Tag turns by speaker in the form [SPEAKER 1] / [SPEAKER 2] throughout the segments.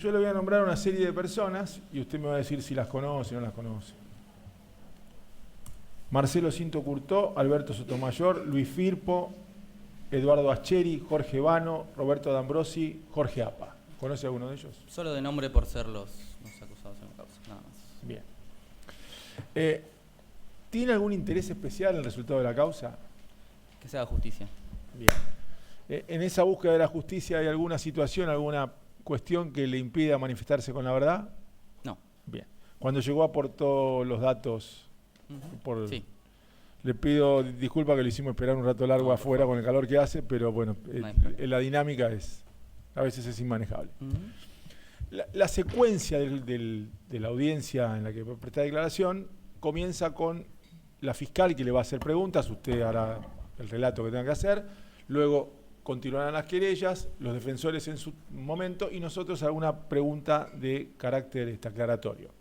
[SPEAKER 1] yo le voy a nombrar una serie de personas y usted me va a decir si las conoce o no las conoce. Marcelo Cinto Curtó, Alberto Sotomayor, Luis Firpo, Eduardo Ascheri, Jorge Vano, Roberto D'Ambrosi, Jorge Apa. ¿Conoce alguno de ellos?
[SPEAKER 2] Solo de nombre por ser los acusados en la causa, nada más.
[SPEAKER 1] Bien. ¿Tiene algún interés especial en el resultado de la causa?
[SPEAKER 2] Que se haga justicia.
[SPEAKER 1] Bien. ¿En esa búsqueda de la justicia hay alguna situación, alguna cuestión que le impida manifestarse con la verdad?
[SPEAKER 2] No.
[SPEAKER 1] Bien. Cuando llegó aportó los datos
[SPEAKER 2] Sí.
[SPEAKER 1] Le pido disculpas que le hicimos esperar un rato largo afuera con el calor que hace, pero bueno, la dinámica a veces es inmanejable. La secuencia de la audiencia en la que va a prestar declaración comienza con la fiscal que le va a hacer preguntas, usted hará el relato que tenga que hacer, luego continuarán las querellas, los defensores en su momento y nosotros alguna pregunta de carácter aclaratorio.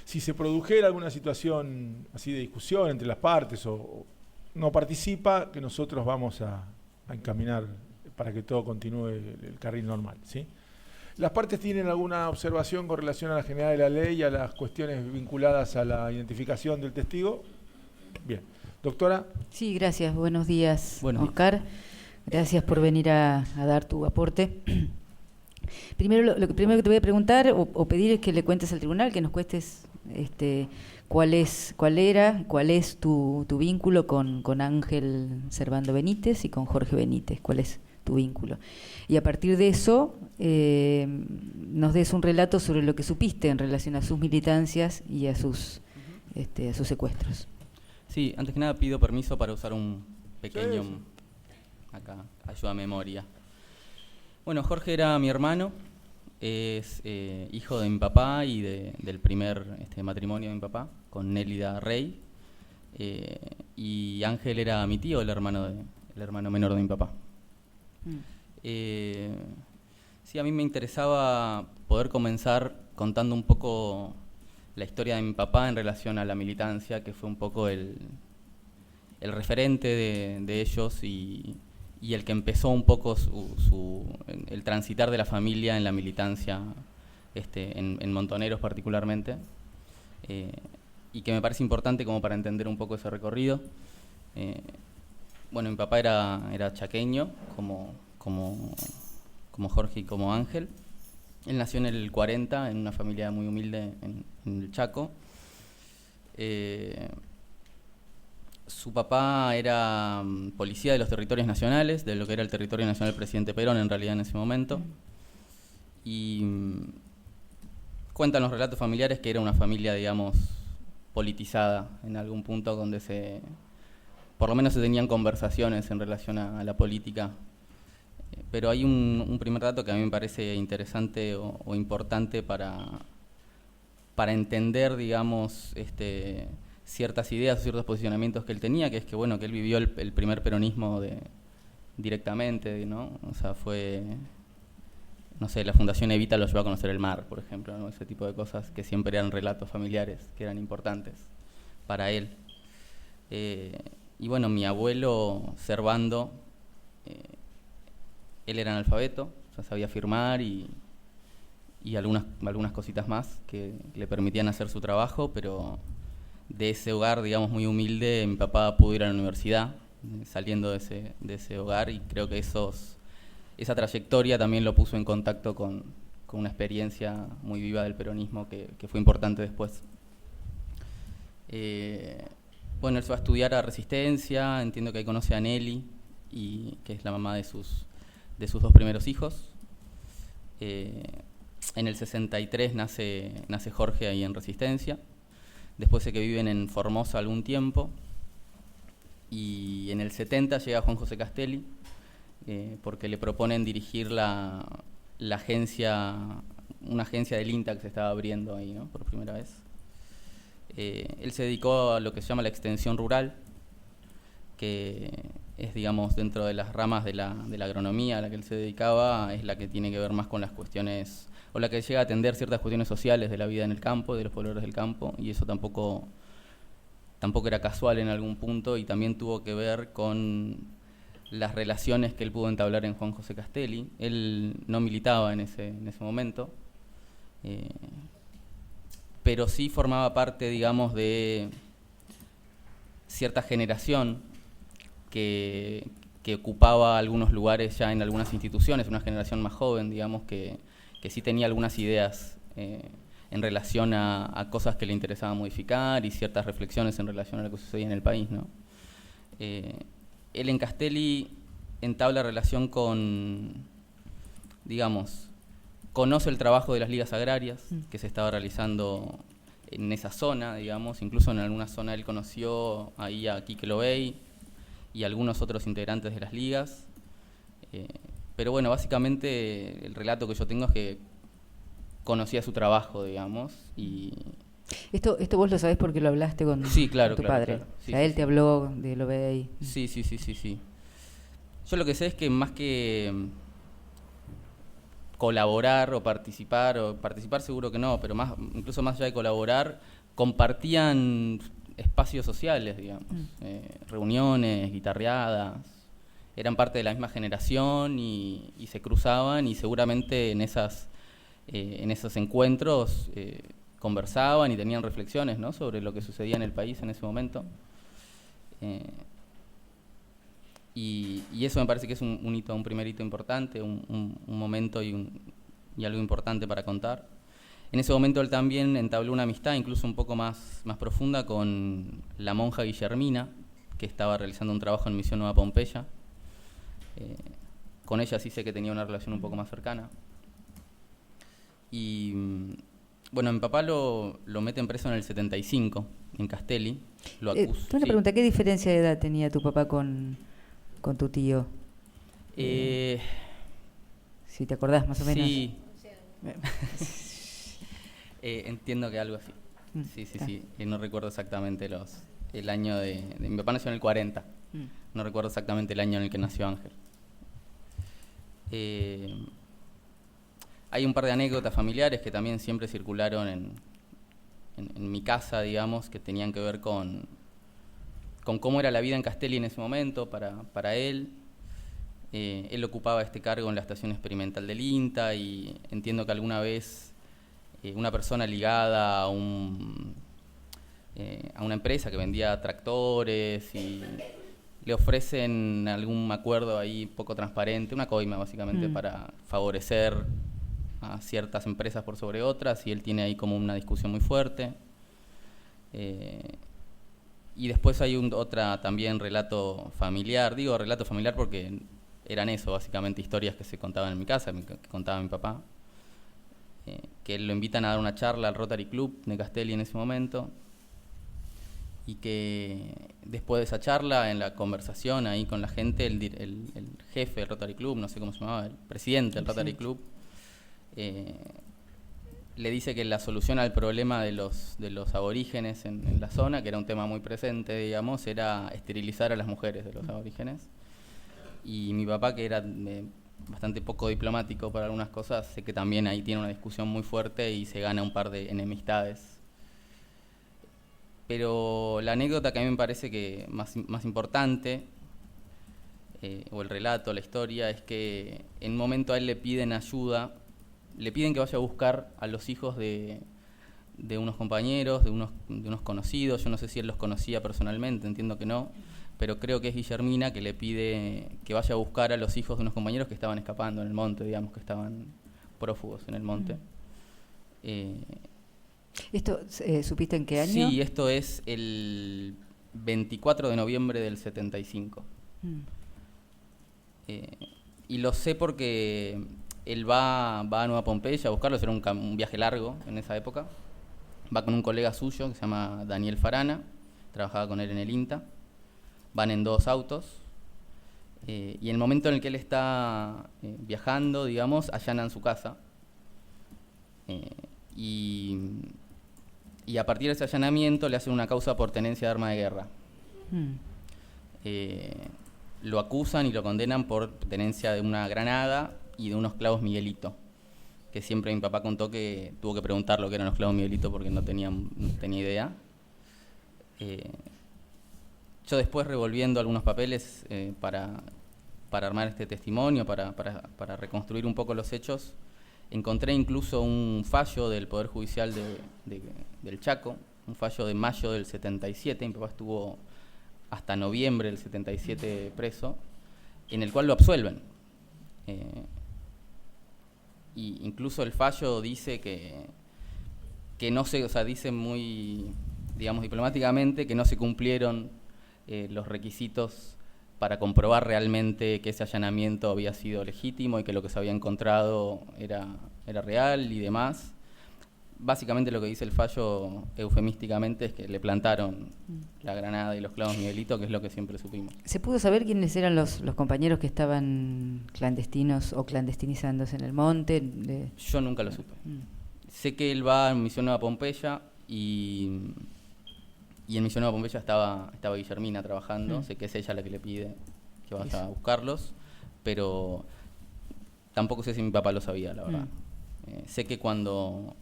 [SPEAKER 1] Si se produjera alguna situación así de discusión entre las partes o no participa, que nosotros vamos a encaminar para que todo continúe el carril normal, ¿sí? ¿Las partes tienen alguna observación con relación a la generalidad de la ley y a las cuestiones vinculadas a la identificación del testigo? Bien. Doctora.
[SPEAKER 3] Sí, gracias. Buenos días,
[SPEAKER 2] Días.
[SPEAKER 3] Oscar. Gracias por venir a dar tu aporte. Primero, lo primero que te voy a preguntar o pedir es que le cuentes al tribunal, que nos cuentes cuál es tu vínculo con Ángel Servando Benítez y con Jorge Benítez, cuál es tu vínculo. Y a partir de eso, nos des un relato sobre lo que supiste en relación a sus militancias y a sus secuestros.
[SPEAKER 2] Sí, antes que nada pido permiso para usar un pequeño, acá, ayuda a memoria. Bueno, Jorge era mi hermano, es hijo de mi papá y del primer matrimonio de mi papá, con Nélida Rey, y Ángel era mi tío, el hermano menor de mi papá. Sí, a mí me interesaba poder comenzar contando un poco la historia de mi papá en relación a la militancia, que fue un poco el referente de ellos y el que empezó un poco el transitar de la familia en la militancia, en Montoneros particularmente, y que me parece importante como para entender un poco ese recorrido. Bueno, mi papá era chaqueño, como Jorge y como Ángel. Él nació en el 40, en una familia muy humilde en el Chaco. Su papá era policía de los territorios nacionales, de lo que era el territorio nacional del presidente Perón en realidad en ese momento. Y cuentan los relatos familiares que era una familia, digamos, politizada en algún punto donde por lo menos se tenían conversaciones en relación a la política. Pero hay un primer dato que a mí me parece interesante o importante para entender, digamos, ciertas ideas o ciertos posicionamientos que él tenía, que es que, bueno, que él vivió el primer peronismo directamente, ¿no? O sea, fue, no sé, la Fundación Evita lo llevó a conocer el mar, por ejemplo, ¿no? Ese tipo de cosas que siempre eran relatos familiares, que eran importantes para él. Y bueno, mi abuelo, Servando, él era analfabeto, o sea, sabía firmar y algunas cositas más que le permitían hacer su trabajo, pero de ese hogar, digamos, muy humilde, mi papá pudo ir a la universidad, saliendo de ese hogar, y creo que esa trayectoria también lo puso en contacto con una experiencia muy viva del peronismo que fue importante después. Bueno, él se va a estudiar a Resistencia, entiendo que ahí conoce a Nelly, que es la mamá de sus dos primeros hijos. En el 63 nace Jorge ahí en Resistencia. Después de que viven en Formosa algún tiempo, y en el 70 llega Juan José Castelli, porque le proponen dirigir una agencia del INTA que se estaba abriendo ahí, ¿no? Por primera vez. Él se dedicó a lo que se llama la extensión rural, que es, digamos, dentro de las ramas de la agronomía a la que él se dedicaba, es la que tiene que ver más con las cuestiones, o la que llega a atender ciertas cuestiones sociales de la vida en el campo, de los pobladores del campo, y eso tampoco era casual en algún punto, y también tuvo que ver con las relaciones que él pudo entablar en Juan José Castelli. Él no militaba en ese momento, pero sí formaba parte, digamos, de cierta generación que ocupaba algunos lugares ya en algunas instituciones, una generación más joven, digamos, que sí tenía algunas ideas en relación a cosas que le interesaba modificar y ciertas reflexiones en relación a lo que sucedía en el país, ¿no? Él en Castelli entabla relación con, digamos, conoce el trabajo de las ligas agrarias que se estaba realizando en esa zona, digamos, incluso en alguna zona él conoció ahí a Quique Lobey y algunos otros integrantes de las ligas. Pero bueno, básicamente el relato que yo tengo es que conocía su trabajo, digamos, y...
[SPEAKER 3] Esto vos lo sabés porque lo hablaste con,
[SPEAKER 2] claro,
[SPEAKER 3] con tu padre.
[SPEAKER 2] Claro. Sí,
[SPEAKER 3] o sea, él te habló de Lobey.
[SPEAKER 2] Sí. Yo lo que sé es que más que colaborar o participar seguro que no, pero incluso más allá de colaborar, compartían espacios sociales, digamos, reuniones, guitarreadas, eran parte de la misma generación y se cruzaban, y seguramente en esos encuentros conversaban y tenían reflexiones, ¿no?, sobre lo que sucedía en el país en ese momento. Y eso me parece que es un primer hito importante, un momento y algo importante para contar. En ese momento él también entabló una amistad incluso un poco más profunda con la monja Guillermina, que estaba realizando un trabajo en Misión Nueva Pompeya. Con ella sí sé que tenía una relación un poco más cercana. Y bueno, mi papá lo meten preso en el 75, en Castelli. Lo acusa.
[SPEAKER 3] Una pregunta, ¿qué diferencia de edad tenía tu papá con tu tío? Si te acordás más o menos.
[SPEAKER 2] Sí. Entiendo que algo así. Sí. No recuerdo exactamente el año de... Mi papá nació en el 40. No recuerdo exactamente el año en el que nació Ángel. Hay un par de anécdotas familiares que también siempre circularon en mi casa, digamos, que tenían que ver con cómo era la vida en Castelli en ese momento para él. Él ocupaba este cargo en la estación experimental del INTA, y entiendo que alguna vez una persona ligada a una empresa que vendía tractores y le ofrecen algún acuerdo ahí poco transparente, una coima básicamente para favorecer a ciertas empresas por sobre otras, y él tiene ahí como una discusión muy fuerte. Y después hay también relato familiar, digo relato familiar porque eran eso, básicamente historias que se contaban en mi casa, que contaba mi papá, que lo invitan a dar una charla al Rotary Club de Castelli en ese momento, y que después de esa charla, en la conversación ahí con la gente, el jefe del Rotary Club, no sé cómo se llamaba, el presidente del Rotary Club, le dice que la solución al problema de los aborígenes en la zona, que era un tema muy presente, digamos, era esterilizar a las mujeres de los aborígenes. Y mi papá, que era bastante poco diplomático para algunas cosas, sé que también ahí tiene una discusión muy fuerte y se gana un par de enemistades. Pero la anécdota que a mí me parece que más importante, o el relato, la historia, es que en un momento a él le piden ayuda, le piden que vaya a buscar a los hijos de unos compañeros, de unos conocidos. Yo no sé si él los conocía personalmente, entiendo que no, pero creo que es Guillermina que le pide que vaya a buscar a los hijos de unos compañeros que estaban escapando en el monte, digamos, que estaban prófugos en el monte.
[SPEAKER 3] ¿Esto supiste en qué año?
[SPEAKER 2] Sí, esto es el 24 de noviembre del 75. Y lo sé porque él va a Nueva Pompeya a buscarlos, era un viaje largo en esa época. Va con un colega suyo que se llama Daniel Farana, trabajaba con él en el INTA. Van en 2 autos, y en el momento en el que él está viajando, digamos, allanan su casa. Y a partir de ese allanamiento le hacen una causa por tenencia de arma de guerra. Lo acusan y lo condenan por tenencia de una granada y de unos clavos Miguelito, que siempre mi papá contó que tuvo que preguntar lo que eran los clavos Miguelito porque no tenía idea. Yo después, revolviendo algunos papeles para para armar este testimonio, para reconstruir un poco los hechos, encontré incluso un fallo del Poder Judicial del Chaco, un fallo de mayo del 77, mi papá estuvo hasta noviembre del 77 preso, en el cual lo absuelven. Y incluso el fallo dice que no se, o sea, dice muy, digamos, diplomáticamente, que no se cumplieron los requisitos para comprobar realmente que ese allanamiento había sido legítimo y que lo que se había encontrado era real y demás. Básicamente lo que dice el fallo, eufemísticamente, es que le plantaron la granada y los clavos Miguelito, que es lo que siempre supimos.
[SPEAKER 3] ¿Se pudo saber quiénes eran los compañeros que estaban clandestinos o clandestinizándose en el monte?
[SPEAKER 2] Yo nunca lo supe. Sé que él va en Misión Nueva Pompeya y en Misión Nueva Pompeya estaba Guillermina trabajando. Sé que es ella la que le pide que vaya a buscarlos, pero tampoco sé si mi papá lo sabía, la verdad. Sé que cuando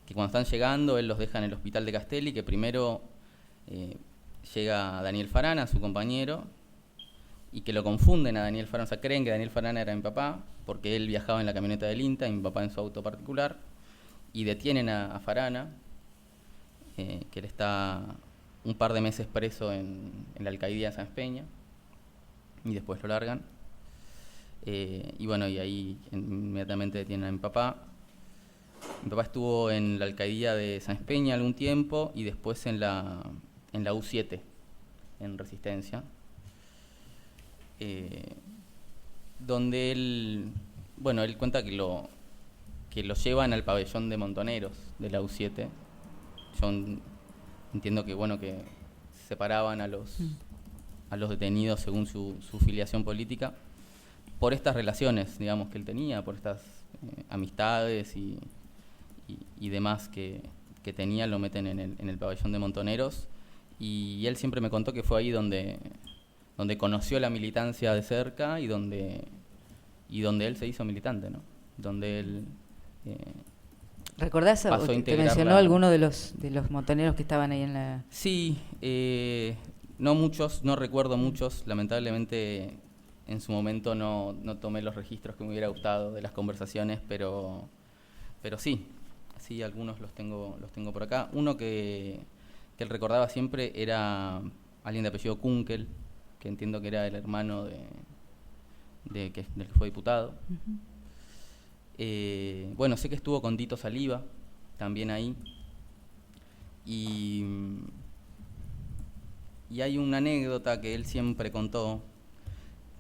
[SPEAKER 2] están llegando, él los deja en el hospital de Castelli, que primero llega Daniel Farana, su compañero, y que lo confunden a Daniel Farana, o sea, creen que Daniel Farana era mi papá, porque él viajaba en la camioneta del INTA y mi papá en su auto particular, y detienen a Farana, que él está un par de meses preso en la alcaldía de Sáenz Peña, y después lo largan. Y bueno, y ahí inmediatamente detienen a mi papá. Mi papá estuvo en la alcaldía de Sáenz Peña algún tiempo y después en la U7, en Resistencia, donde él cuenta que lo llevan al pabellón de montoneros de la U7. Yo entiendo que separaban a los detenidos según su filiación política por estas relaciones, digamos, que él tenía, por estas amistades y demás que tenía. Lo meten en el pabellón de montoneros, y él siempre me contó que fue ahí donde conoció la militancia de cerca y donde él se hizo militante, ¿no? Donde él
[SPEAKER 3] ¿recordás? ¿Te mencionó alguno de los montoneros que estaban ahí en la...?
[SPEAKER 2] Sí, no muchos, no recuerdo muchos. Lamentablemente en su momento no tomé los registros que me hubiera gustado de las conversaciones, pero sí, algunos los tengo por acá. Uno que él recordaba siempre era alguien de apellido Kunkel, que entiendo que era el hermano del que fue diputado. Bueno, sé que estuvo con Tito Saliva también ahí, y hay una anécdota que él siempre contó,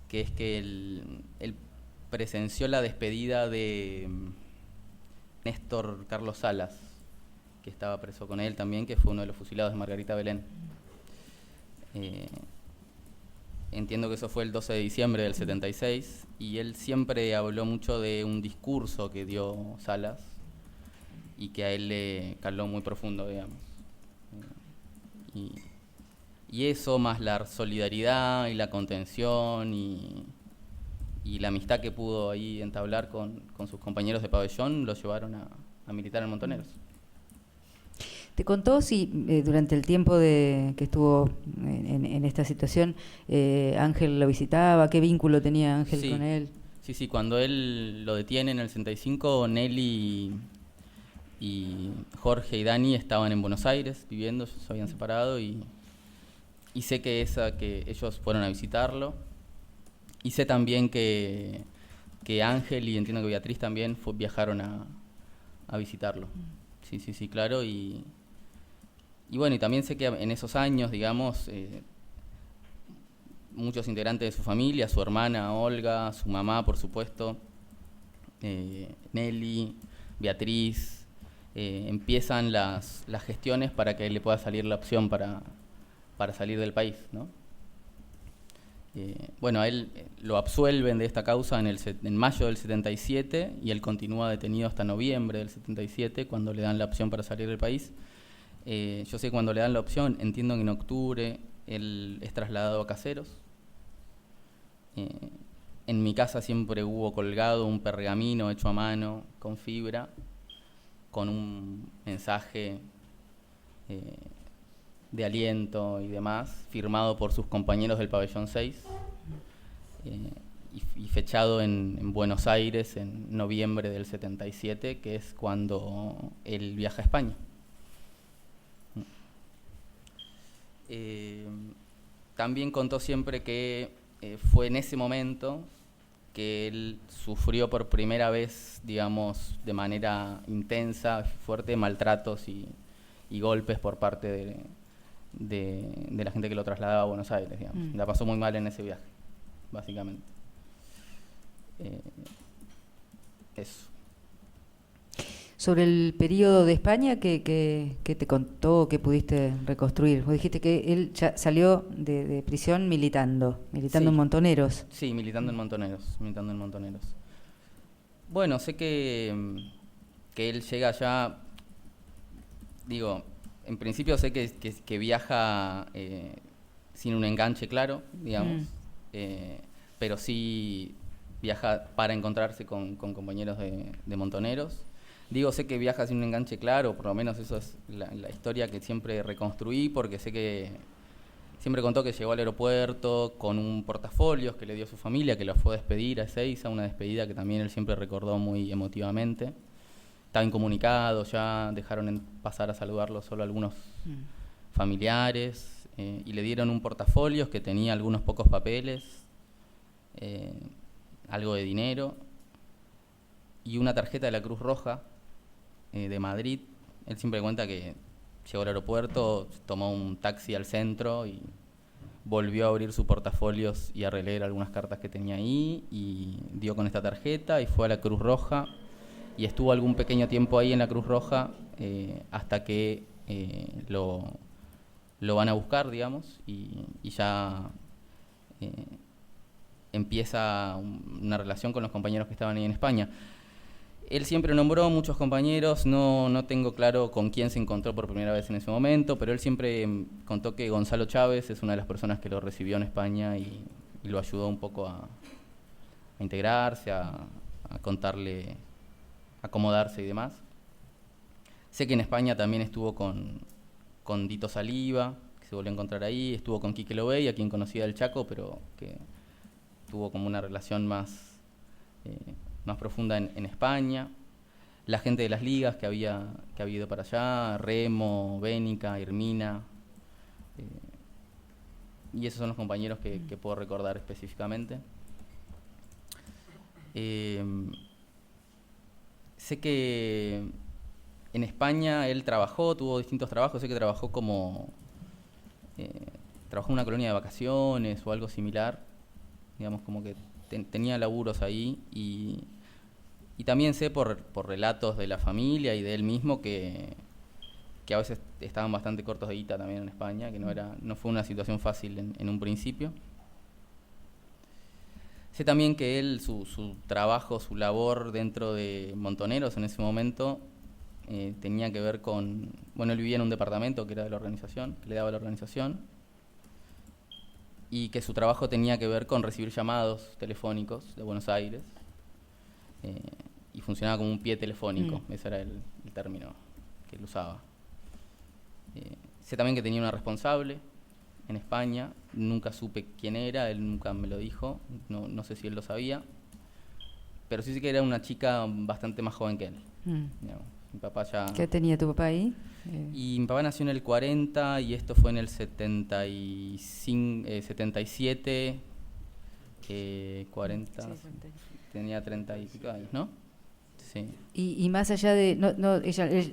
[SPEAKER 2] que es que él presenció la despedida de Néstor Carlos Salas, que estaba preso con él también, que fue uno de los fusilados de Margarita Belén. Entiendo que eso fue el 12 de diciembre del 76, y él siempre habló mucho de un discurso que dio Salas y que a él le caló muy profundo, digamos. Y eso, más la solidaridad y la contención y la amistad que pudo ahí entablar con sus compañeros de pabellón, lo llevaron a militar en Montoneros.
[SPEAKER 3] ¿Te contó si durante el tiempo que estuvo en esta situación, Ángel lo visitaba? ¿Qué vínculo tenía Ángel con él?
[SPEAKER 2] Sí, cuando él lo detiene en el 65, Nelly y Jorge y Dani estaban en Buenos Aires viviendo, se habían separado, y sé que ellos fueron a visitarlo, y sé también que Ángel, y entiendo que Beatriz también, viajaron a visitarlo. Sí, claro. Y bueno, y también sé que en esos años, digamos, muchos integrantes de su familia, su hermana Olga, su mamá, por supuesto, Nelly, Beatriz, empiezan las gestiones para que le pueda salir la opción para salir del país, ¿no? Bueno, a él lo absuelven de esta causa en mayo del 77, y él continúa detenido hasta noviembre del 77, cuando le dan la opción para salir del país. Yo sé que cuando le dan la opción, entiendo que en octubre él es trasladado a Caseros. En mi casa siempre hubo colgado un pergamino hecho a mano, con fibra, con un mensaje de aliento y demás, firmado por sus compañeros del pabellón 6. y fechado en Buenos Aires en noviembre del 77, que es cuando él viaja a España. También contó siempre que fue en ese momento que él sufrió por primera vez, digamos, de manera intensa, fuerte, maltratos y golpes por parte de la gente que lo trasladaba a Buenos Aires, digamos. La pasó muy mal en ese viaje, básicamente. Eso.
[SPEAKER 3] Sobre el periodo de España que te contó, que pudiste reconstruir. Vos dijiste que él ya salió de prisión militando
[SPEAKER 2] Sí.
[SPEAKER 3] en Montoneros.
[SPEAKER 2] Sí, militando en Montoneros. Bueno, sé que él llega allá, digo, en principio sé que viaja sin un enganche claro, digamos, pero sí viaja para encontrarse con compañeros de Montoneros. Digo, sé que viaja sin un enganche claro, por lo menos eso es la historia que siempre reconstruí, porque sé que siempre contó que llegó al aeropuerto con un portafolios que le dio su familia, que lo fue a despedir a Ezeiza, una despedida que también él siempre recordó muy emotivamente. Estaba incomunicado, ya dejaron pasar a saludarlo solo algunos familiares, y le dieron un portafolios que tenía algunos pocos papeles, algo de dinero y una tarjeta de la Cruz Roja de Madrid. Él siempre cuenta que llegó al aeropuerto, tomó un taxi al centro y volvió a abrir su portafolios y a releer algunas cartas que tenía ahí, y dio con esta tarjeta y fue a la Cruz Roja y estuvo algún pequeño tiempo ahí en la Cruz Roja hasta que lo van a buscar, digamos, y ya empieza una relación con los compañeros que estaban ahí en España. Él siempre nombró muchos compañeros, no tengo claro con quién se encontró por primera vez en ese momento, pero él siempre contó que Gonzalo Chávez es una de las personas que lo recibió en España y lo ayudó un poco a integrarse, a contarle, a acomodarse y demás. Sé que en España también estuvo con Dito Saliva, que se volvió a encontrar ahí, estuvo con Quique Lobey, a quien conocía del Chaco, pero que tuvo como una relación más profunda en España. La gente de las ligas que había ido para allá, Remo, Bénica, Hermina, y esos son los compañeros que puedo recordar específicamente. Sé que en España él tuvo distintos trabajos. Sé que trabajó trabajó en una colonia de vacaciones o algo similar, digamos, como que tenía laburos ahí, y también sé por relatos de la familia y de él mismo que a veces estaban bastante cortos de guita también en España, que no fue una situación fácil en un principio. Sé también que él, su trabajo, su labor dentro de Montoneros en ese momento tenía que ver con... Bueno, él vivía en un departamento que era de la organización, que le daba la organización, y que su trabajo tenía que ver con recibir llamados telefónicos de Buenos Aires, y funcionaba como un pie telefónico, ese era el término que él usaba. Sé también que tenía una responsable en España, nunca supe quién era, él nunca me lo dijo, no sé si él lo sabía, pero sí sé que era una chica bastante más joven que él. Digamos, mi papá ya...
[SPEAKER 3] ¿Qué tenía tu papá ahí?
[SPEAKER 2] Y mi papá nació en el 40 y esto fue en el 77, 40, tenía 30 y pico años, ¿no? Sí.
[SPEAKER 3] Y más allá de...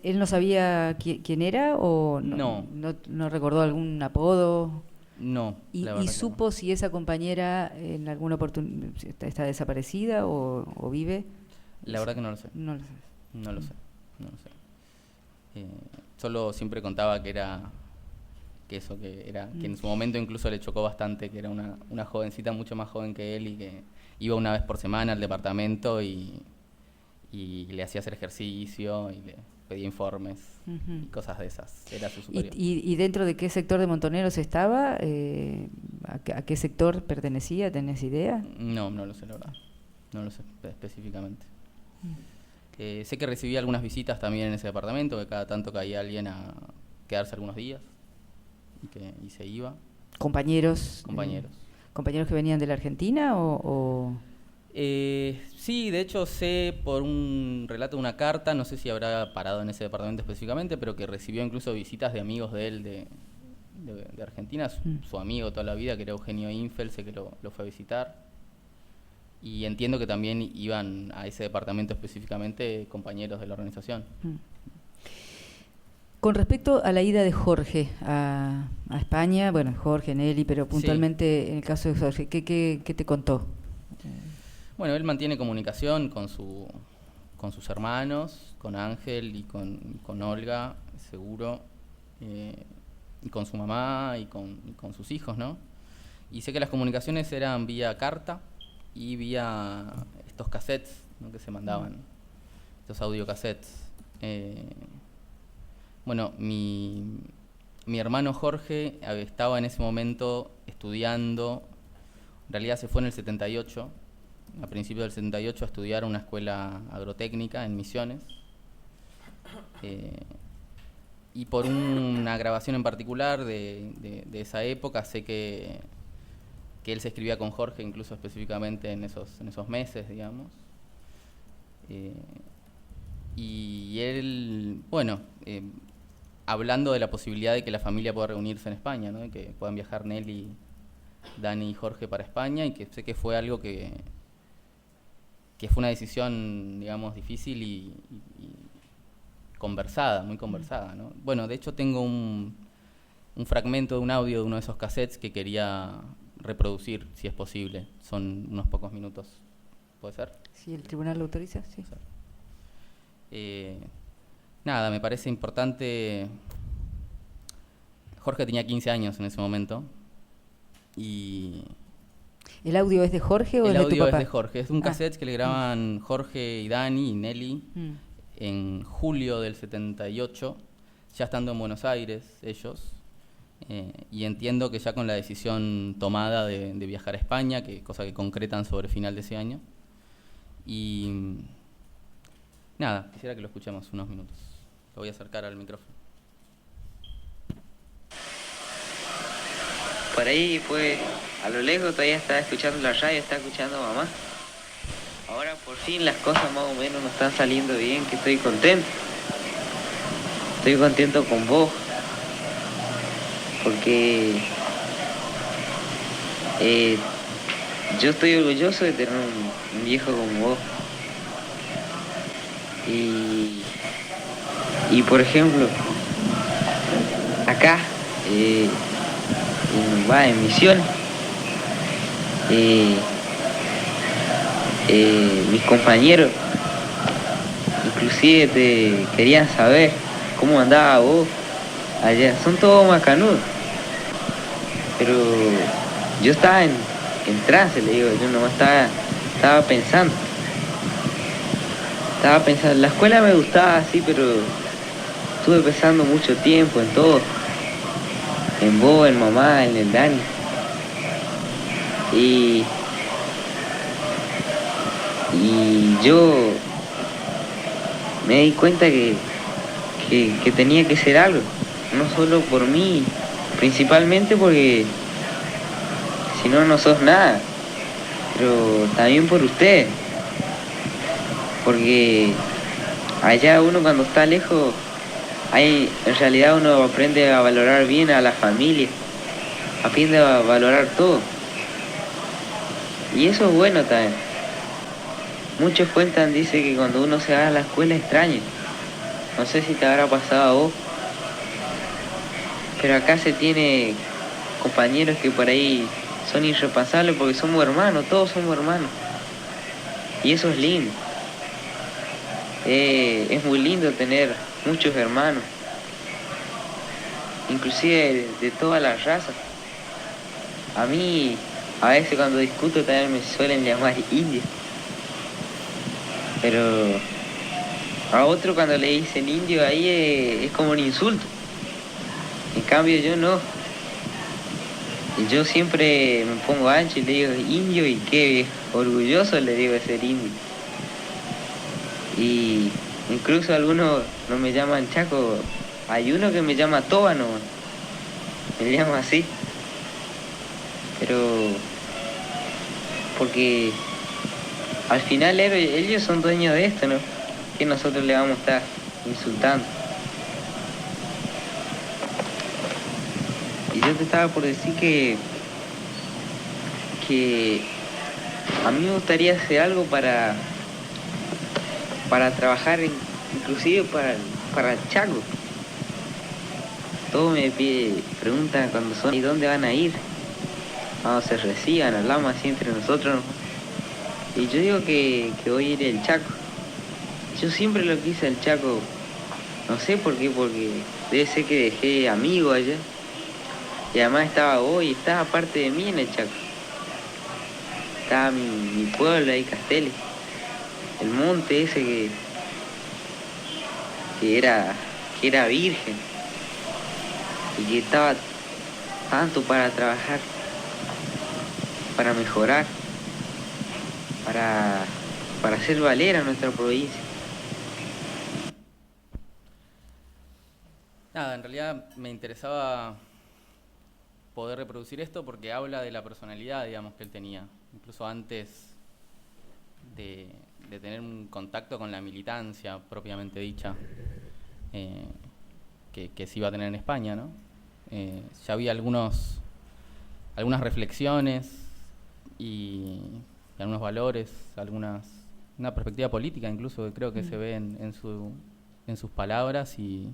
[SPEAKER 3] ¿Él no sabía quién era o no recordó algún apodo?
[SPEAKER 2] No.
[SPEAKER 3] ¿Y supo si esa compañera en alguna oportunidad está desaparecida o vive?
[SPEAKER 2] La verdad que no lo sé.
[SPEAKER 3] No lo sé.
[SPEAKER 2] No lo sé. Solo siempre contaba que que en su momento incluso le chocó bastante, que era una jovencita mucho más joven que él y que iba una vez por semana al departamento y le hacía hacer ejercicio y le pedía informes y cosas de esas. Era su superior.
[SPEAKER 3] ¿Y dentro de qué sector de Montoneros estaba? ¿A qué sector pertenecía? ¿Tenés idea?
[SPEAKER 2] No lo sé, la verdad. No lo sé específicamente. Sé que recibía algunas visitas también en ese departamento, que cada tanto caía alguien a quedarse algunos días y se iba.
[SPEAKER 3] Compañeros compañeros que venían de la Argentina o...
[SPEAKER 2] Sí, de hecho sé por un relato de una carta, no sé si habrá parado en ese departamento específicamente, pero que recibió incluso visitas de amigos de él de Argentina, su amigo toda la vida, que era Eugenio Infel, sé que lo fue a visitar. Y entiendo que también iban a ese departamento específicamente compañeros de la organización.
[SPEAKER 3] Con respecto a la ida de Jorge a España, bueno, Jorge, Nelly, pero puntualmente sí. En el caso de Jorge, ¿qué te contó?
[SPEAKER 2] Bueno, él mantiene comunicación con sus hermanos, con Ángel y con Olga, seguro, y con su mamá y con sus hijos, ¿no? Y sé que las comunicaciones eran vía carta y vía estos cassettes, ¿no?, que se mandaban, estos audiocassettes. Bueno, mi hermano Jorge estaba en ese momento estudiando, en realidad se fue en el 78, a principios del 78, a estudiar a una escuela agrotécnica en Misiones. Y por una grabación en particular de esa época, sé que él se escribía con Jorge, incluso específicamente en esos meses, digamos. Y él, bueno, hablando de la posibilidad de que la familia pueda reunirse en España, ¿no?, de que puedan viajar Nelly, Dani y Jorge para España, y que sé que fue algo que fue una decisión, digamos, difícil y conversada, muy conversada, ¿no? Bueno, de hecho tengo un fragmento de un audio de uno de esos cassettes que quería reproducir, si es posible. Son unos pocos minutos. ¿Puede ser?
[SPEAKER 3] Si el tribunal lo autoriza, sí.
[SPEAKER 2] Nada, me parece importante. Jorge tenía 15 años en ese momento y...
[SPEAKER 3] ¿El audio es de Jorge o es de tu papá?
[SPEAKER 2] El audio es de Jorge. Es un cassette que le graban Jorge y Dani y Nelly en julio del 78, ya estando en Buenos Aires ellos. Y entiendo que ya con la decisión tomada de viajar a España, cosa que concretan sobre el final de ese año. Y nada, quisiera que lo escuchemos unos minutos. Lo voy a acercar al micrófono.
[SPEAKER 4] Por ahí fue, a lo lejos todavía estaba escuchando la radio, estaba escuchando a mamá. Ahora por fin las cosas más o menos nos están saliendo bien, que estoy contento. Estoy contento con vos. Porque yo estoy orgulloso de tener un viejo como vos. Y por ejemplo, acá, en Misiones, mis compañeros inclusive te querían saber cómo andaba vos allá. Son todos macanudos, pero yo estaba en trance, le digo, yo nomás estaba pensando, la escuela me gustaba así, pero estuve pensando mucho tiempo en todo, en vos, en mamá, en el Dani, y yo me di cuenta que tenía que hacer algo, no solo por mí, principalmente porque si no, no sos nada, pero también por ustedes, porque allá uno cuando está lejos, en realidad uno aprende a valorar bien a la familia, aprende a valorar todo, y eso es bueno también. Muchos cuentan, dice que cuando uno se va a la escuela extraña, no sé si te habrá pasado a vos, pero acá se tiene compañeros que por ahí son irrepasables porque somos hermanos, todos somos hermanos. Y eso es lindo. Es muy lindo tener muchos hermanos, inclusive de todas las razas. A mí, a veces cuando discuto también me suelen llamar indio. Pero a otro cuando le dicen indio ahí es como un insulto. En cambio yo no. Yo siempre me pongo ancho y le digo indio, y qué orgulloso le digo de ser indio. Y incluso algunos no me llaman Chaco, hay uno que me llama Tóbano, me llama así. Pero porque al final ellos son dueños de esto, ¿no? Que nosotros le vamos a estar insultando. Y yo te estaba por decir que a mí me gustaría hacer algo para trabajar, inclusive para el Chaco. Todos me preguntan cuando son, ¿y dónde van a ir? Cuando se reciban, hablamos así entre nosotros, ¿no? Y yo digo que voy a ir al Chaco. Yo siempre lo quise al Chaco, no sé por qué, porque debe ser que dejé amigos allá. Y además estaba parte de mí en el Chaco. Estaba mi pueblo ahí, Castelli. El monte ese que era virgen. Y que estaba tanto para trabajar, para mejorar, para hacer valer a nuestra provincia.
[SPEAKER 2] Nada, en realidad me interesaba poder reproducir esto porque habla de la personalidad, digamos, que él tenía, incluso antes de tener un contacto con la militancia propiamente dicha, que se iba a tener en España, ¿no? Ya había algunas reflexiones y algunos valores, una perspectiva política incluso que creo que se ve en sus palabras y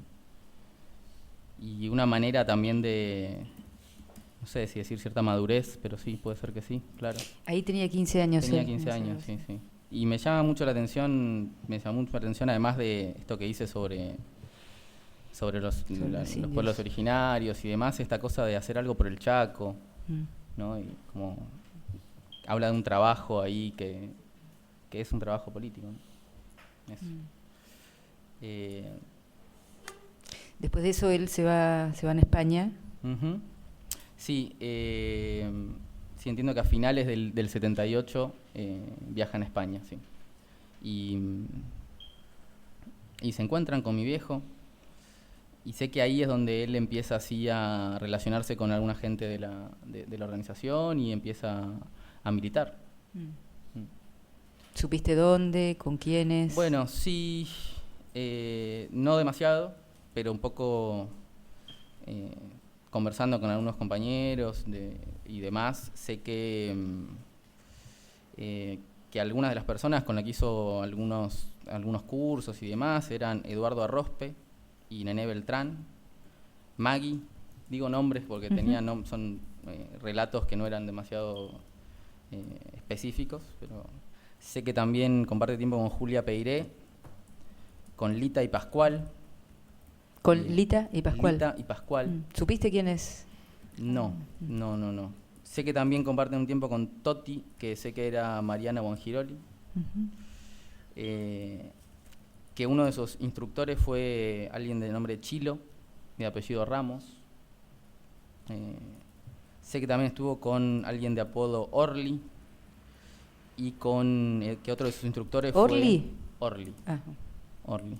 [SPEAKER 2] una manera también de, no sé si decir cierta madurez, pero sí, puede ser que sí, claro.
[SPEAKER 3] Ahí tenía 15 años.
[SPEAKER 2] Tenía 15 años, sí. Y me llamó mucho la atención, además de esto que hice sobre los pueblos originarios y demás, esta cosa de hacer algo por el Chaco, ¿no? Y como habla de un trabajo ahí que es un trabajo político, ¿no? Eso.
[SPEAKER 3] Después de eso él se va a España.
[SPEAKER 2] Uh-huh. Sí, sí, entiendo que a finales del 78 viajan a España, sí. Y se encuentran con mi viejo. Y sé que ahí es donde él empieza así a relacionarse con alguna gente de la organización y empieza a militar.
[SPEAKER 3] ¿Supiste dónde? ¿Con quiénes?
[SPEAKER 2] Bueno, sí, no demasiado, pero un poco conversando con algunos compañeros y demás, sé que algunas de las personas con las que hizo algunos cursos y demás eran Eduardo Arrospe y Nené Beltrán, Maggie, digo nombres porque son relatos que no eran demasiado específicos, pero sé que también comparte tiempo con Julia Peiré, con Lita y Pascual.
[SPEAKER 3] ¿Con Lita y Pascual?
[SPEAKER 2] Lita y Pascual.
[SPEAKER 3] ¿Supiste quién es?
[SPEAKER 2] No. Sé que también comparten un tiempo con Toti, que sé que era Mariana Bonjiroli. Que uno de sus instructores fue alguien de nombre Chilo, de apellido Ramos. Sé que también estuvo con alguien de apodo Orly y con que otro de sus instructores
[SPEAKER 3] ¿Orly?
[SPEAKER 2] fue Orly.
[SPEAKER 3] Ajá.
[SPEAKER 2] Orly.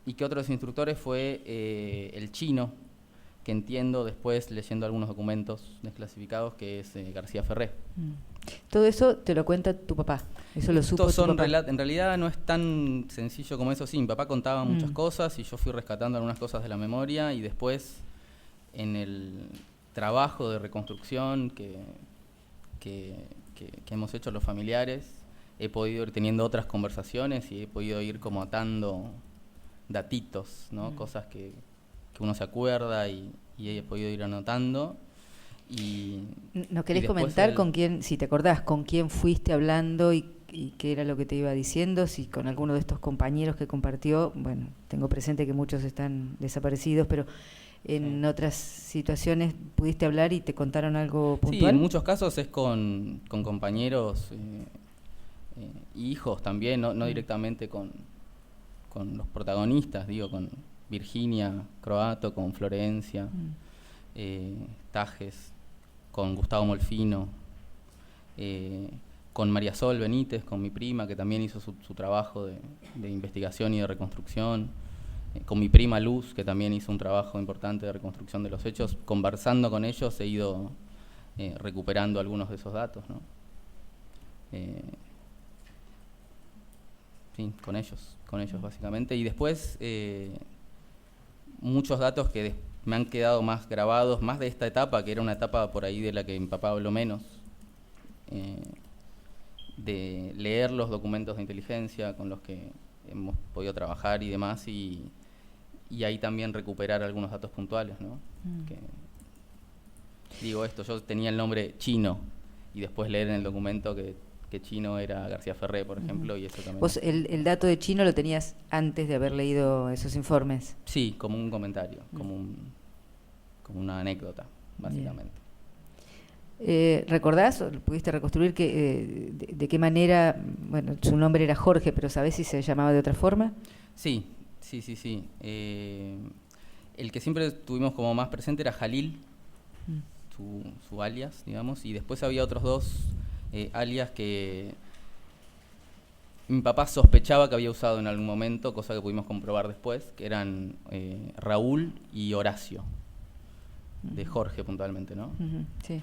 [SPEAKER 2] Y que otro de sus instructores fue el chino, que entiendo después leyendo algunos documentos desclasificados que es García Ferré.
[SPEAKER 3] Todo eso te lo cuenta tu papá. Eso lo supo tu papá.
[SPEAKER 2] En realidad no es tan sencillo como eso. Sí, mi papá contaba muchas cosas y yo fui rescatando algunas cosas de la memoria y después en el trabajo de reconstrucción que hemos hecho los familiares he podido ir teniendo otras conversaciones y he podido ir como atando datitos, ¿no? Cosas que uno se acuerda y he podido ir anotando.
[SPEAKER 3] ¿No querés comentar con quién, si te acordás, con quién fuiste hablando y qué era lo que te iba diciendo? Si con alguno de estos compañeros que compartió, bueno, tengo presente que muchos están desaparecidos, pero en otras situaciones pudiste hablar y te contaron algo puntual.
[SPEAKER 2] Sí, en muchos casos es con compañeros, hijos también, no directamente con los protagonistas, digo, con Virginia Croato, con Florencia, Tajes, con Gustavo Molfino, con María Sol Benítez, con mi prima, que también hizo su trabajo de investigación y de reconstrucción, con mi prima Luz, que también hizo un trabajo importante de reconstrucción de los hechos. Conversando con ellos he ido recuperando algunos de esos datos, ¿no? Sí, con ellos básicamente. Y después muchos datos que me han quedado más grabados, más de esta etapa, que era una etapa por ahí de la que mi papá habló menos, de leer los documentos de inteligencia con los que hemos podido trabajar y demás, y ahí también recuperar algunos datos puntuales, ¿no? Que, digo esto, yo tenía el nombre Chino, y después leer en el documento que Chino era García Ferré, por ejemplo, y eso también.
[SPEAKER 3] ¿Vos el dato de Chino lo tenías antes de haber leído esos informes?
[SPEAKER 2] Sí, como un comentario, como una anécdota, básicamente.
[SPEAKER 3] ¿Recordás o pudiste reconstruir de qué manera, bueno, su nombre era Jorge, pero ¿sabés si se llamaba de otra forma?
[SPEAKER 2] Sí. El que siempre tuvimos como más presente era Jalil, su alias, digamos, y después había otros dos alias que mi papá sospechaba que había usado en algún momento, cosa que pudimos comprobar después, que eran Raúl y Horacio, de Jorge puntualmente, ¿no?
[SPEAKER 3] Sí.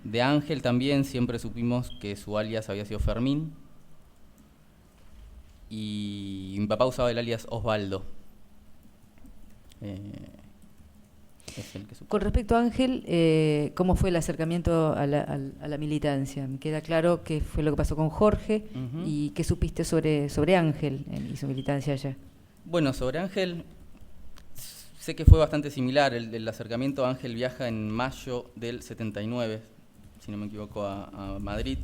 [SPEAKER 2] De Ángel también siempre supimos que su alias había sido Fermín, y mi papá usaba el alias Osvaldo. Es el que supo.
[SPEAKER 3] Con respecto a Ángel, ¿cómo fue el acercamiento a la militancia? Me queda claro qué fue lo que pasó con Jorge y qué supiste sobre Ángel y su militancia allá.
[SPEAKER 2] Bueno, sobre Ángel, sé que fue bastante similar. El acercamiento a Ángel viaja en mayo del 79, si no me equivoco, a Madrid.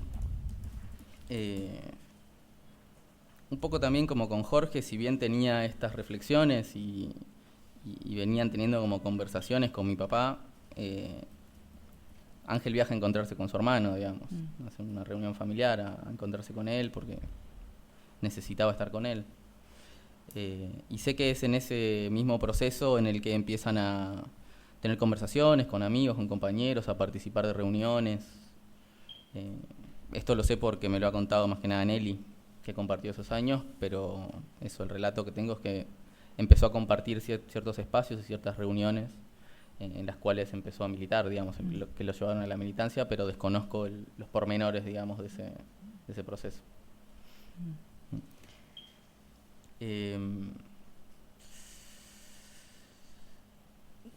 [SPEAKER 2] Un poco también como con Jorge, si bien tenía estas reflexiones y venían teniendo como conversaciones con mi papá, Ángel viaja a encontrarse con su hermano, digamos, a hacer una reunión familiar, a encontrarse con él porque necesitaba estar con él. Y sé que es en ese mismo proceso en el que empiezan a tener conversaciones con amigos, con compañeros, a participar de reuniones. Esto lo sé porque me lo ha contado más que nada Nelly, que compartió esos años, pero eso, el relato que tengo es que empezó a compartir ciertos espacios y ciertas reuniones en las cuales empezó a militar, digamos, que lo llevaron a la militancia, pero desconozco los pormenores, digamos, de ese proceso.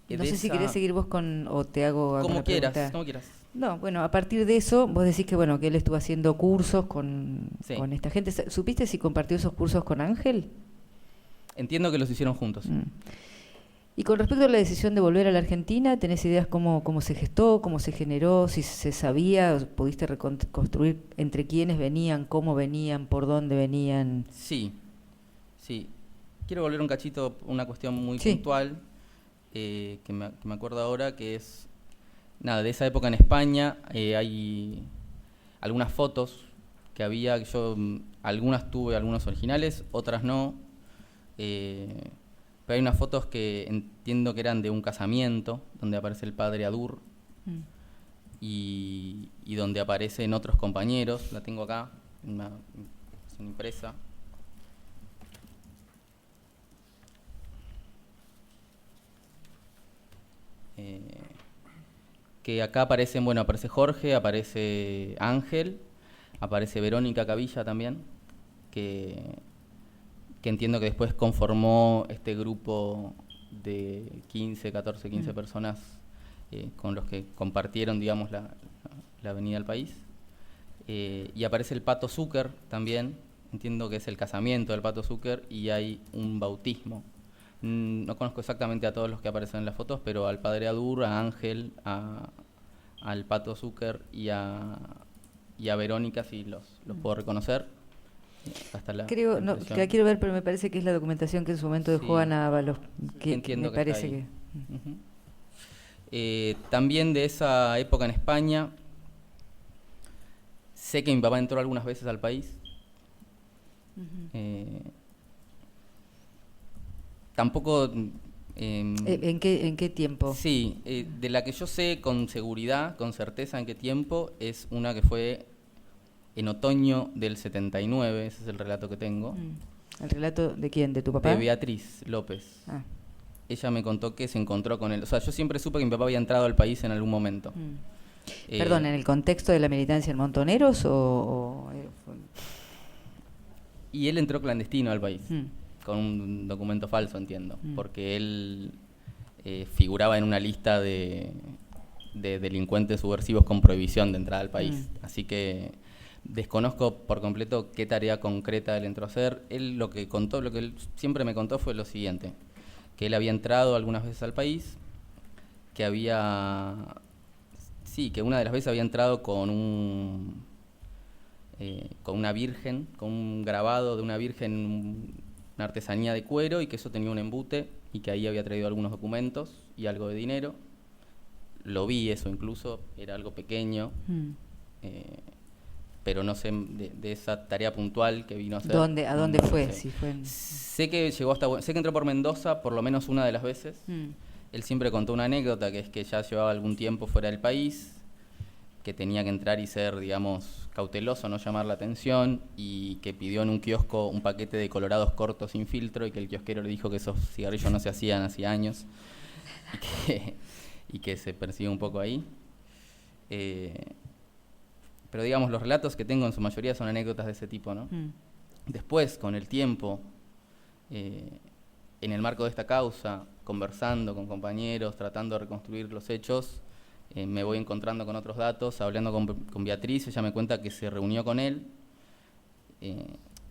[SPEAKER 3] No sé si querés seguir vos o te hago alguna pregunta.
[SPEAKER 2] Como quieras.
[SPEAKER 3] No, bueno, a partir de eso, vos decís que bueno, que él estuvo haciendo cursos con esta gente. ¿Supiste si compartió esos cursos con Ángel?
[SPEAKER 2] Entiendo que los hicieron juntos.
[SPEAKER 3] Y con respecto a la decisión de volver a la Argentina, ¿tenés ideas cómo se gestó, cómo se generó, si se sabía, pudiste reconstruir entre quiénes venían, cómo venían, por dónde venían?
[SPEAKER 2] Sí. Quiero volver un cachito a una cuestión muy puntual que me acuerdo ahora, que es de esa época en España. Hay algunas fotos que había, yo algunas tuve, algunos originales, otras no. Pero hay unas fotos que entiendo que eran de un casamiento, donde aparece el padre Adur y donde aparecen otros compañeros. La tengo acá, es una impresa. Que acá aparece Jorge, aparece Ángel, aparece Verónica Cavilla también, que entiendo que después conformó este grupo de 15 personas con los que compartieron, digamos, la avenida del país. Y aparece el Pato Zucker también, entiendo que es el casamiento del Pato Zucker, y hay un bautismo. No conozco exactamente a todos los que aparecen en las fotos, pero al padre Adur, a Ángel, al Pato Zucker y a Verónica sí los puedo reconocer. Hasta la
[SPEAKER 3] quiero ver, pero me parece que es la documentación que en su momento dejó Ana Ábalos, que
[SPEAKER 2] entiendo
[SPEAKER 3] me parece que...
[SPEAKER 2] También de esa época en España, sé que mi papá entró algunas veces al país. Tampoco...
[SPEAKER 3] ¿En qué tiempo?
[SPEAKER 2] Sí, de la que yo sé con seguridad, con certeza en qué tiempo, es una que fue en otoño del 79, ese es el relato que tengo.
[SPEAKER 3] ¿El relato de quién? ¿De tu papá?
[SPEAKER 2] De Beatriz López. Ella me contó que se encontró con él. O sea, yo siempre supe que mi papá había entrado al país en algún momento.
[SPEAKER 3] Perdón, ¿en el contexto de la militancia en Montoneros o
[SPEAKER 2] Y él entró clandestino al país, con un documento falso, entiendo, porque él figuraba en una lista de delincuentes subversivos con prohibición de entrada al país. Así que desconozco por completo qué tarea concreta él entró a hacer. Él lo que él siempre me contó fue lo siguiente, que él había entrado algunas veces al país, que una de las veces había entrado con una virgen, con un grabado de una virgen, una artesanía de cuero, y que eso tenía un embute, y que ahí había traído algunos documentos y algo de dinero. Lo vi eso incluso, era algo pequeño, pero no sé de esa tarea puntual que vino a hacer.
[SPEAKER 3] ¿A dónde fue?
[SPEAKER 2] Sé.
[SPEAKER 3] Si fue
[SPEAKER 2] Sé que entró por Mendoza por lo menos una de las veces. Él siempre contó una anécdota, que es que ya llevaba algún tiempo fuera del país, que tenía que entrar y ser, digamos, cauteloso, no llamar la atención, y que pidió en un kiosco un paquete de colorados cortos sin filtro, y que el kiosquero le dijo que esos cigarrillos no se hacían hacía años, y que se persiguió un poco ahí. Pero digamos, los relatos que tengo en su mayoría son anécdotas de ese tipo, ¿no? Después, con el tiempo, en el marco de esta causa, conversando con compañeros, tratando de reconstruir los hechos, me voy encontrando con otros datos, hablando con Beatriz. Ella me cuenta que se reunió con él.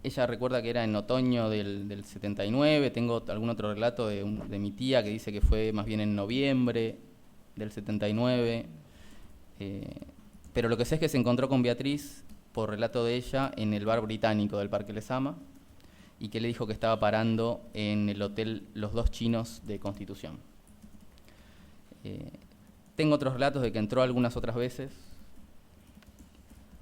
[SPEAKER 2] Ella recuerda que era en otoño del 79, tengo algún otro relato de mi tía que dice que fue más bien en noviembre del 79, pero lo que sé es que se encontró con Beatriz, por relato de ella, en el bar británico del Parque Lezama, y que le dijo que estaba parando en el hotel Los Dos Chinos de Constitución. Tengo otros relatos de que entró algunas otras veces.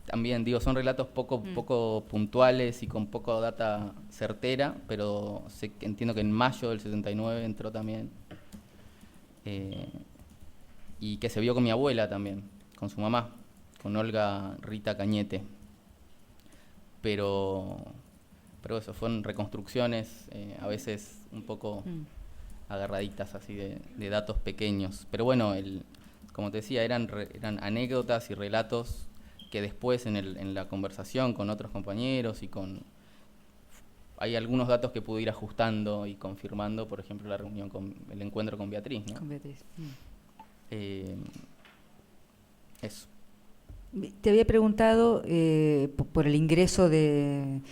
[SPEAKER 2] También, digo, son relatos poco puntuales y con poco data certera, pero entiendo que en mayo del 79 entró también. Y que se vio con mi abuela también, con su mamá, con Olga Rita Cañete. Pero eso, fueron reconstrucciones, a veces un poco agarraditas así de datos pequeños. Pero bueno, como te decía, eran anécdotas y relatos que después en la conversación con otros compañeros hay algunos datos que pude ir ajustando y confirmando, por ejemplo, el encuentro con Beatriz, ¿no?
[SPEAKER 3] Con Beatriz.
[SPEAKER 2] Eso.
[SPEAKER 3] Te había preguntado por el ingreso de...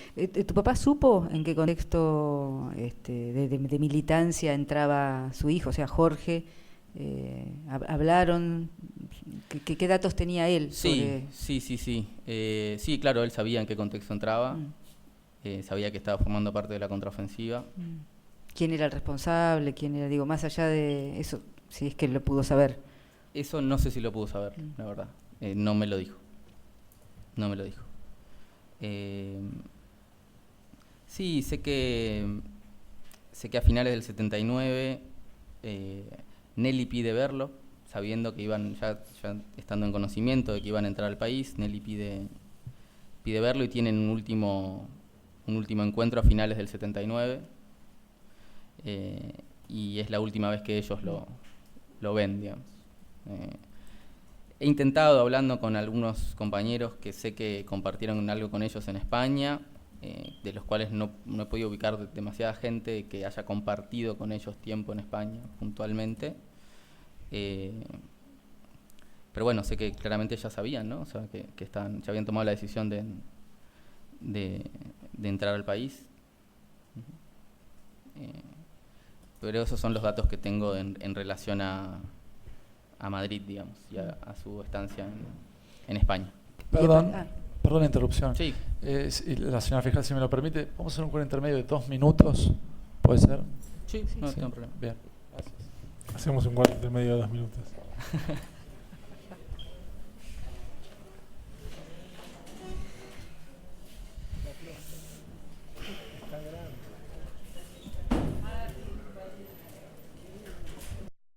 [SPEAKER 3] ¿Tu papá supo en qué contexto de militancia entraba su hijo, o sea, Jorge? ¿Hablaron? ¿Qué datos tenía él?
[SPEAKER 2] Sí. Sí, claro, él sabía en qué contexto entraba. Sabía que estaba formando parte de la contraofensiva.
[SPEAKER 3] ¿Quién era el responsable? ¿Quién era, digo, más allá de eso, si es que lo pudo saber?
[SPEAKER 2] Eso no sé si lo pudo saber, la verdad. No me lo dijo. Sí, sé que a finales del 79 Nelly pide verlo, sabiendo que iban, ya estando en conocimiento de que iban a entrar al país. Nelly pide verlo y tienen un último encuentro a finales del 79. Y es la última vez que ellos lo ven, digamos. He intentado, hablando con algunos compañeros que sé que compartieron algo con ellos en España, de los cuales no he podido ubicar demasiada gente que haya compartido con ellos tiempo en España puntualmente. Pero bueno, sé que claramente ya sabían, ¿no? O sea, que ya habían tomado la decisión de entrar al país. Pero esos son los datos que tengo en relación a Madrid, digamos, y a su estancia en España.
[SPEAKER 5] Perdón la interrupción.
[SPEAKER 2] Sí.
[SPEAKER 5] La señora fiscal, si me lo permite, vamos a hacer un corte intermedio de 2 minutos, ¿puede ser?
[SPEAKER 2] Sí, no tengo problema.
[SPEAKER 5] Bien, gracias.
[SPEAKER 1] Hacemos un corte intermedio de 2 minutos.